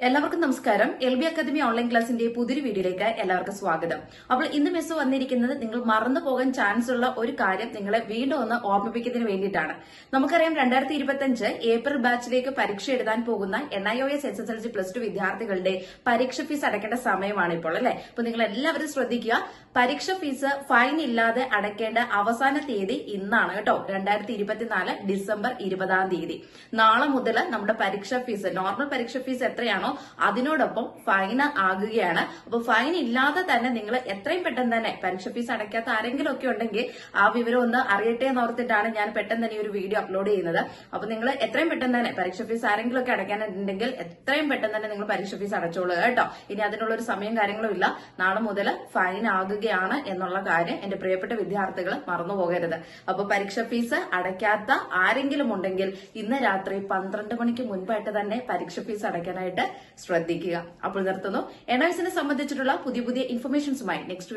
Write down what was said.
എല്ലാവർക്കും നമസ്കാരം. LB academy online ക്ലാസിന്റെ പുതിയൊരു വീഡിയോയിലേക്ക് എല്ലാവർക്കും സ്വാഗതം. അപ്പോൾ ഇന്ന് മിസ് വന്നിരിക്കുന്നത് നിങ്ങൾ മറന്നു പോകാൻ ചാൻസ് ഉള്ള ഒരു കാര്യം നിങ്ങളെ വീണ്ടും ഒന്ന് ഓർമ്മിപ്പിക്കുന്നതിന് വേണ്ടിയിട്ടാണ്. നമുക്കറിയാം 2025 ഏപ്രിൽ ബാച്ചിലേക്ക് പരീക്ഷ എഴുതാൻ പോകുന്ന NIOS SSLC +2 വിദ്യാർത്ഥികളുടെ പരീക്ഷ ഫീസ് അടയ്ക്കേണ്ട സമയമാണ് ഇപ്പോൾ അല്ലെ. അപ്പൊ നിങ്ങൾ എല്ലാവരും ശ്രദ്ധിക്കുക, പരീക്ഷ ഫീസ് ഫൈൻ ഇല്ലാതെ അടയ്ക്കേണ്ട അവസാന തീയതി ഇന്നാണ് കേട്ടോ. 2024 ഡിസംബർ 20 നാളെ മുതൽ നമ്മുടെ പരീക്ഷ ഫീസ്, നോർമൽ പരീക്ഷ ഫീസ് എത്രയാണോ അതിനോടൊപ്പം ഫൈൻ ആകുകയാണ്. അപ്പൊ ഫൈൻ ഇല്ലാതെ തന്നെ നിങ്ങൾ എത്രയും പെട്ടെന്ന് തന്നെ പരീക്ഷ ഫീസ് അടയ്ക്കാത്ത ആരെങ്കിലും ഒക്കെ ഉണ്ടെങ്കിൽ ആ വിവരം ഒന്ന് അറിയട്ടെ എന്നോർത്തിട്ടാണ് ഞാൻ പെട്ടെന്ന് തന്നെ ഈ ഒരു വീഡിയോ അപ്ലോഡ് ചെയ്യുന്നത്. അപ്പൊ നിങ്ങൾ എത്രയും പെട്ടെന്ന് തന്നെ പരീക്ഷ ഫീസ് ആരെങ്കിലും ഒക്കെ അടയ്ക്കാനുണ്ടെങ്കിൽ എത്രയും പെട്ടെന്ന് തന്നെ നിങ്ങൾ പരീക്ഷ ഫീസ് അടച്ചോളുക കേട്ടോ. ഇനി അതിനുള്ള ഒരു സമയം കാര്യങ്ങളും ഇല്ല. നാളെ മുതൽ ഫൈൻ ആകുകയാണ് എന്നുള്ള കാര്യം എന്റെ പ്രിയപ്പെട്ട വിദ്യാർത്ഥികൾ മറന്നു പോകരുത്. അപ്പൊ പരീക്ഷ ഫീസ് അടയ്ക്കാത്ത ആരെങ്കിലും ഉണ്ടെങ്കിൽ ഇന്ന് രാത്രി 12 മണിക്ക് മുൻപായിട്ട് തന്നെ പരീക്ഷ ഫീസ് അടയ്ക്കാനായിട്ട് ശ്രദ്ധിക്കുക. അപ്പോൾ നിർത്തുന്നു. NIOS സംബന്ധിച്ചിട്ടുള്ള പുതിയ ഇൻഫർമേഷൻസുമായി നെക്സ്റ്റ്